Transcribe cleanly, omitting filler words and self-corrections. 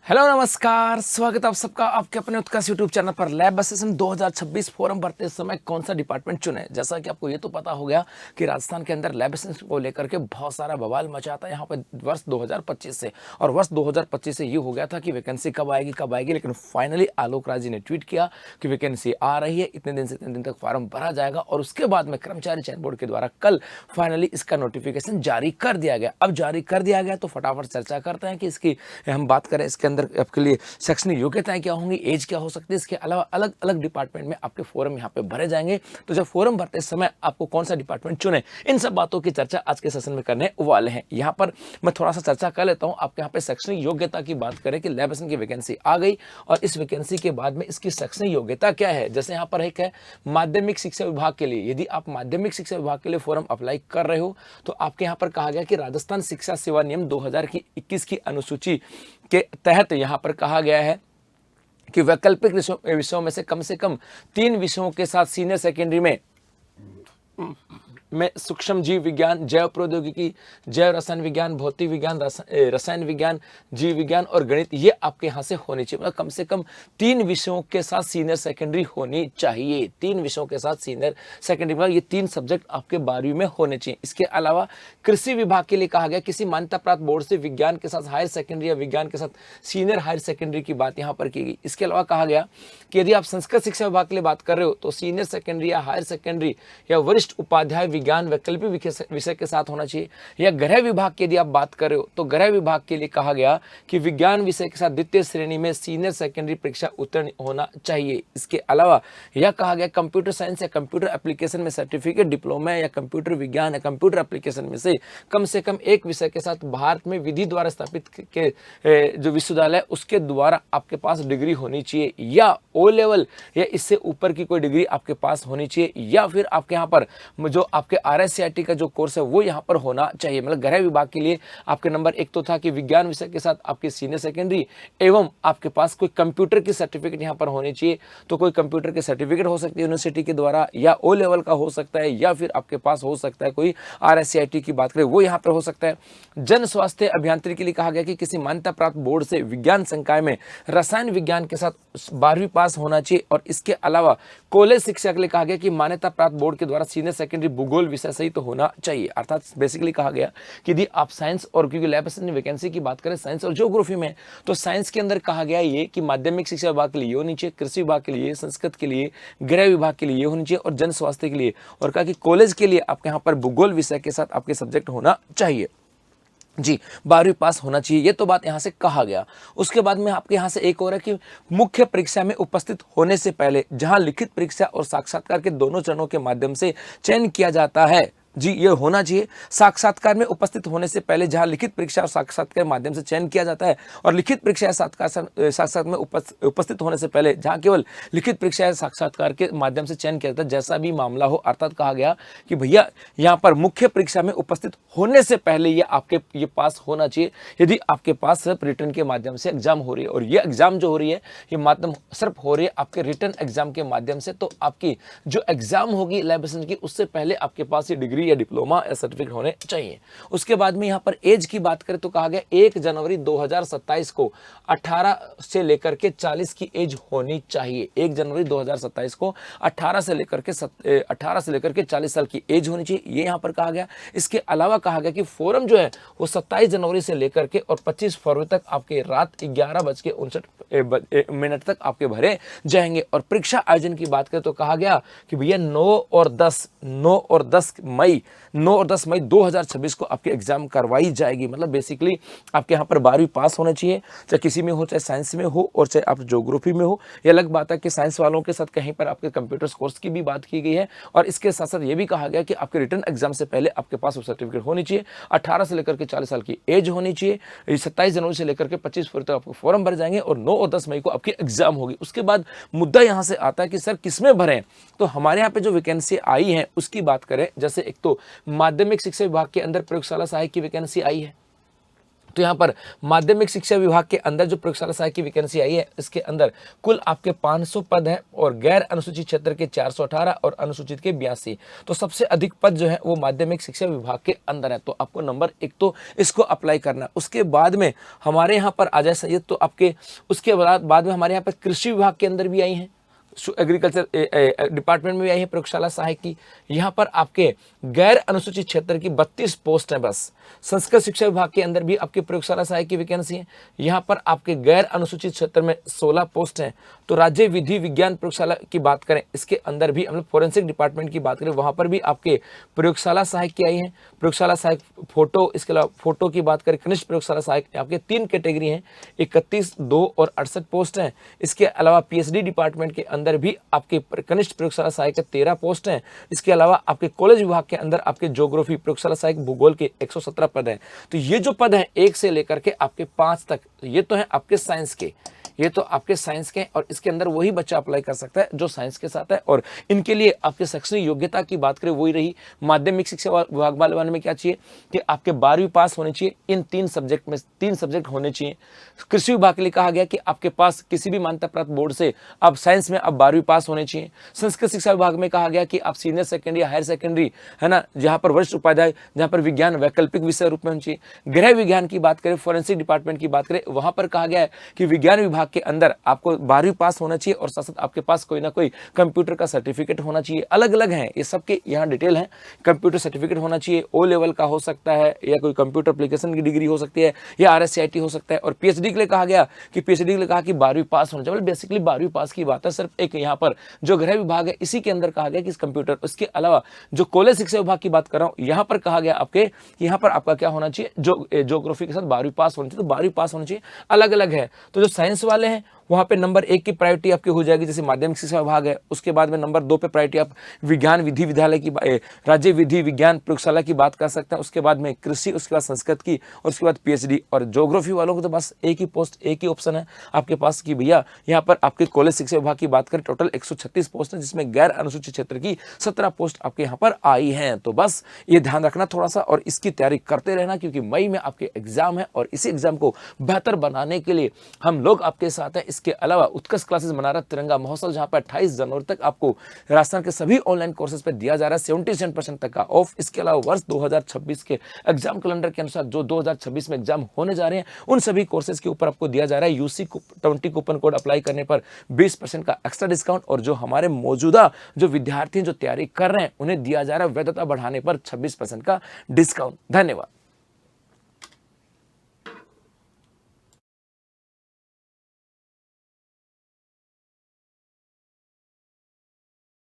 Hello नमस्कार, स्वागत है आप सबका आपके अपने उत्कर्ष यूट्यूब चैनल पर। लैब असिस्टेंट 2026 फॉर्म भरते समय कौन सा डिपार्टमेंट चुने। जैसा कि आपको ये तो पता हो गया कि राजस्थान के अंदर लैब असिस्टेंट को लेकर के बहुत सारा बवाल मचा था यहाँ पे वर्ष 2025 से। और वर्ष 2025 से ये हो गया था कि वैकेंसी कब आएगी, लेकिन फाइनली आलोक राज जी ने ट्वीट किया कि वैकेंसी आ रही है, इतने दिन से इतने दिन तक फॉर्म भरा जाएगा। और उसके बाद में कर्मचारी चयन बोर्ड के द्वारा कल फाइनली इसका नोटिफिकेशन जारी कर दिया गया। अब जारी कर दिया गया तो फटाफट चर्चा करते हैं कि इसकी हम बात करें इसके अंदर आपके लिए शैक्षणिक योग्यताएं क्या होंगी, एज क्या हो सकती है। इसके अलावा अलग अलग डिपार्टमेंट में आपके फॉर्म यहाँ पे भरे जाएंगे। तो जब फॉर्म भरते समय आपको कौन सा डिपार्टमेंट चुने, इन सब बातों की चर्चा आज के सेशन में करने वाले हैं। यहाँ पर मैं थोड़ा सा चर्चा कर लेता हूँ। आपके यहाँ पे शैक्षणिक योग्यता की बात करें कि लैब असिस्टेंट की वैकेंसी आ गई और इस वैकेंसी के बाद में इसकी शैक्षणिक योग्यता क्या है। जैसे यहाँ पर एक है माध्यमिक शिक्षा विभाग के लिए। यदि आप माध्यमिक शिक्षा विभाग के लिए फॉर्म अप्लाई कर रहे हो तो आपके यहाँ पर कहा गया कि राजस्थान शिक्षा सेवा नियम 2021 की अनुसूची के तहत यहाँ पर कहा गया है कि वैकल्पिक विषयों में से कम 3 विषयों के साथ सीनियर सेकेंडरी में सूक्ष्म जीव विज्ञान, जैव प्रौद्योगिकी, जैव रसायन विज्ञान, भौतिक विज्ञान, रसायन विज्ञान, जीव विज्ञान और गणित, ये आपके यहाँ से होनी चाहिए। मतलब कम से कम 3 विषयों के साथ सीनियर सेकेंडरी होनी चाहिए। 3 विषयों के साथ सीनियर सेकेंडरी, मतलब ये 3 सब्जेक्ट आपके 12वीं में होने चाहिए। इसके अलावा कृषि विभाग के लिए कहा गया किसी मान्यता प्राप्त बोर्ड से विज्ञान के साथ हायर सेकेंडरी या विज्ञान के साथ सीनियर हायर सेकेंडरी की बात यहाँ पर की गई। इसके अलावा कहा गया कि यदि आप संस्कृत शिक्षा विभाग के लिए बात कर रहे हो तो सीनियर सेकेंडरी या हायर सेकेंडरी या वरिष्ठ उपाध्याय विज्ञान वैकल्पिक विषय के साथ होना चाहिए। या गृह विभाग की यदि आप बात कर रहे हो तो गृह विभाग के लिए कहा गया कि विज्ञान विषय के साथ द्वितीय श्रेणी में सीनियर सेकेंडरी परीक्षा उत्तीर्ण होना चाहिए। इसके अलावा यह कहा गया कंप्यूटर साइंस या कंप्यूटर एप्लीकेशन में सर्टिफिकेट, डिप्लोमा या कंप्यूटर विज्ञान या कंप्यूटर एप्लीकेशन में से कम एक विषय के साथ भारत में विधि द्वारा स्थापित के जो विश्वविद्यालय उसके द्वारा आपके पास डिग्री होनी चाहिए, या ओ लेवल या इससे ऊपर की कोई डिग्री आपके पास होनी चाहिए, या फिर आपके यहाँ पर जो आपके RSCIT का जो कोर्स है वो यहाँ पर होना चाहिए। मतलब गृह विभाग के लिए आपके नंबर 1 तो था कि विज्ञान विषय के साथ आपकी सीनियर सेकेंडरी एवं आपके पास कोई कंप्यूटर की सर्टिफिकेट यहाँ पर होनी चाहिए। तो कोई कंप्यूटर की सर्टिफिकेट हो सकती है यूनिवर्सिटी के द्वारा, या ओ लेवल का हो सकता है, या फिर आपके पास हो सकता है कोई RSCIT की बात करें वो यहाँ पर हो सकता है। जन स्वास्थ्य अभियांत्रिकी के लिए कहा गया कि किसी मान्यता प्राप्त बोर्ड से विज्ञान संकाय में रसायन विज्ञान के साथ 12वीं पास होना चाहिए। और इसके अलावा कॉलेज शिक्षा के लिए कहा गया कि मान्यता प्राप्त बोर्ड के द्वारा सीनियर सेकेंडरी भूगोल विषय सही तो होना चाहिए। अर्थात बेसिकली कहा गया कि यदि आप साइंस, और क्योंकि लैब असिस्टेंट वैकेंसी की बात करें साइंस और ज्योग्राफी में, तो साइंस के अंदर कहा गया ये कि माध्यमिक शिक्षा विभाग के लिए ये होनी चाहिए, कृषि विभाग के लिए, संस्कृत के लिए, गृह विभाग के लिए ये होनी चाहिए और जन स्वास्थ्य के लिए। और कहा कि कॉलेज के लिए आपके यहाँ पर भूगोल विषय के साथ आपके सब्जेक्ट होना चाहिए जी, 12वीं पास होना चाहिए। ये तो बात यहाँ से कहा गया। उसके बाद में आपके यहाँ से एक और है कि मुख्य परीक्षा में उपस्थित होने से पहले जहाँ लिखित परीक्षा और साक्षात्कार के दोनों चरणों के माध्यम से चयन किया जाता है, जी ये होना चाहिए। साक्षात्कार में उपस्थित होने से पहले जहां लिखित परीक्षा और साक्षात्कार के माध्यम से चयन किया जाता है, और लिखित परीक्षा या साक्षात्कार में उपस्थित होने से पहले जहां केवल लिखित परीक्षा या साक्षात्कार के माध्यम से चयन किया जाता है, जैसा भी मामला हो। अर्थात कहा गया कि भैया यहाँ पर मुख्य परीक्षा में उपस्थित होने से पहले ये आपके ये पास होना चाहिए यदि आपके पास सिर्फ रिटर्न के माध्यम से एग्जाम हो रही है। और ये एग्जाम जो हो रही है ये माध्यम सिर्फ हो रही है आपके रिटर्न एग्जाम के माध्यम से। तो आपकी जो एग्जाम होगी लैब असिस्टेंट की, उससे पहले आपके पास ये डिग्री या डिप्लोमा या सर्टिफिकेट होने चाहिए। उसके बाद में यहाँ पर एज की बात करें तो कहा गया 1 जनवरी 2027 को 18 से लेकर के 40 की एज होनी चाहिए। 1 जनवरी 2027 को 18 से लेकर के 40 साल की एज होनी चाहिए, ये यहाँ पर कहा गया। इसके अलावा कहा गया कि फॉर्म जो है वो 27 जनवरी से लेकर के और 25 फरवरी तक आपके रात 11:59 तक आपके भरे जाएंगे। और परीक्षा आयोजन की बात करें तो कहा गया कि भैया 9 और 10 मई 2026 को आपके एग्जाम करवाई जाएगी। मतलब बेसिकली आपके यहाँ पर 12वीं पास होना चाहिए, चाहे किसी में हो, चाहे साइंस में हो और चाहे आप ज्योग्राफी में हो। ये अलग बात है कि साइंस वालों के साथ कहीं पर आपके कंप्यूटर कोर्स की भी बात की गई है। और इसके साथ साथ ये भी कहा गया कि आपके रिटर्न एग्जाम से पहले आपके पास वो सर्टिफिकेट होनी चाहिए, 18 से लेकर के 40 साल की एज होनी चाहिए, 27 जनवरी से लेकर के 25 फरवरी तक आपको फॉर्म भर जाएंगे और 9 और 10 मई को आपकी एग्जाम होगी। उसके बाद मुद्दा यहाँ से आता है कि सर किसमें भरें। तो हमारे यहाँ पे जो वैकेंसी आई है उसकी बात करें, जैसे एक तो माध्यमिक शिक्षा विभाग के अंदर प्रयोगशाला सहायक की वैकेंसी आई है, तो यहाँ पर माध्यमिक शिक्षा विभाग के अंदर जो प्रयोगशाला सहायक की वैकेंसी आई है, इसके अंदर कुल आपके 500 पद हैं और गैर अनुसूचित क्षेत्र के 418 और अनुसूचित के 82। तो सबसे अधिक पद जो है वो माध्यमिक शिक्षा विभाग के अंदर है। तो आपको नंबर 1 तो इसको अप्लाई करना। उसके बाद में हमारे यहाँ पर आ जाए सैयद, तो आपके उसके बाद में हमारे यहाँ पर कृषि विभाग के अंदर भी आई हैं, एग्रीकल्चर डिपार्टमेंट में भी आई है प्रयोगशाला सहायक की। यहाँ पर आपके गैर अनुसूचित क्षेत्र की 32 पोस्ट हैं बस। संस्कृत शिक्षा विभाग के अंदर भी आपके प्रयोगशाला सहायक की वैकेंसी है। यहाँ पर आपके गैर अनुसूचित क्षेत्र में 16 पोस्ट हैं। तो राज्य विधि विज्ञान प्रयोगशाला की बात करें, इसके अंदर भी हम लोग फोरेंसिक डिपार्टमेंट की बात करें, वहाँ पर भी आपके प्रयोगशाला सहायक की आई है। प्रयोगशाला सहायक फोटो, इसके अलावा फोटो की बात करें, कनिष्ठ प्रयोगशाला सहायक आपके 3 कैटेगरी हैं, 31, 2 और 68 पोस्ट हैं। इसके अलावा पीएचडी डिपार्टमेंट के अंदर भी आपके कनिष्ठ प्रयोगशाला सहायक के 13 पोस्ट हैं। इसके अलावा आपके कॉलेज विभाग के अंदर आपके ज्योग्राफी प्रयोगशाला सहायक भूगोल के 117 पद हैं। तो ये जो पद हैं 1 से लेकर के आपके 5 तक, ये तो है आपके साइंस के, ये तो आपके साइंस के, और इसके अंदर वही बच्चा अप्लाई कर सकता है जो साइंस के साथ है। और इनके लिए आपके शैक्षणिक योग्यता की बात करें, वही रही। माध्यमिक शिक्षा विभाग वाले में क्या चाहिए कि आपके 12वीं पास होने चाहिए, इन 3 सब्जेक्ट में 3 सब्जेक्ट होने चाहिए। कृषि विभाग के लिए कहा गया कि आपके पास किसी भी मान्यता प्राप्त बोर्ड से आप साइंस में अब 12वीं पास होने चाहिए। संस्कृत शिक्षा विभाग में कहा गया कि आप सीनियर सेकेंडरी या हायर सेकेंडरी, है ना, जहाँ पर वरिष्ठ उपाध्याय, जहाँ पर विज्ञान वैकल्पिक विषय रूप में होना चाहिए। गृह विज्ञान की बात करें, फोरेंसिक डिपार्टमेंट की बात करें, वहाँ पर कहा गया है कि विज्ञान विभाग के अंदर आपको 12वीं पास होना चाहिए और साथ साथ आपके पास कोई ना कोई कंप्यूटर का सर्टिफिकेट होना चाहिए। अलग अलग हैं ये सबके, यहाँ डिटेल है। कंप्यूटर सर्टिफिकेट होना चाहिए, ओ लेवल का हो सकता है, या कोई कंप्यूटर एप्लीकेशन की डिग्री हो सकती है, या RSCIT हो सकता है। और पीएचडी के लिए कहा गया कि पीएचडी के लिए कहा कि 12वीं पास होना चाहिए। बेसिकली 12वीं पास की बात है। सिर्फ एक यहाँ पर जो गृह विभाग है इसी के अंदर कहा गया कि इस कंप्यूटर, उसके अलावा जो कॉलेज शिक्षा विभाग की बात कर रहा हूँ, यहाँ पर कहा गया आपके, यहाँ पर आपका क्या होना चाहिए, ज्योग्राफी के साथ 12वीं पास होनी चाहिए। तो 12वीं पास होनी चाहिए, अलग अलग है। तो जो साइंस वाले हैं वहाँ पे नंबर 1 की प्रायोरिटी आपकी हो जाएगी, जैसे माध्यमिक शिक्षा विभाग है। उसके बाद में नंबर 2 पे प्रायोरिटी आप विज्ञान विधि विद्यालय की, राज्य विधि विज्ञान प्रयोगशाला की बात कर सकते हैं। उसके बाद में कृषि, उसके बाद संस्कृत की, और उसके बाद पीएचडी। और ज्योग्राफी वालों को तो बस एक ही पोस्ट, एक ही ऑप्शन है आपके पास कि भैया यहाँ पर आपके कॉलेज शिक्षा विभाग की बात करें, टोटल 136 पोस्ट है, जिसमें गैर अनुसूचित क्षेत्र की 17 पोस्ट आपके यहाँ पर आई हैं। तो बस ये ध्यान रखना थोड़ा सा, और इसकी तैयारी करते रहना, क्योंकि मई में आपके एग्जाम है और इसी एग्जाम को बेहतर बनाने के लिए हम लोग आपके साथ हैं। इसके अलावा उत्कृष्ट क्लासेस मना रहा तिरंगा महोत्सव, जहां पर 28 जनवरी तक आपको राजस्थान के सभी ऑनलाइन कोर्सेज पे दिया जा रहा है 77% तक का ऑफ। इसके अलावा वर्ष 2026 के एग्जाम कैलेंडर के अनुसार जो 2026 में एग्जाम होने जा रहे हैं, उन सभी कोर्सेज के ऊपर आपको दिया जा रहा है UC 20 कूपन कोड अप्लाई करने पर 20% का एक्स्ट्रा डिस्काउंट। और जो हमारे मौजूदा जो विद्यार्थी जो तैयारी कर रहे हैं, उन्हें दिया जा रहा है वैधता बढ़ाने पर 26% का डिस्काउंट। धन्यवाद।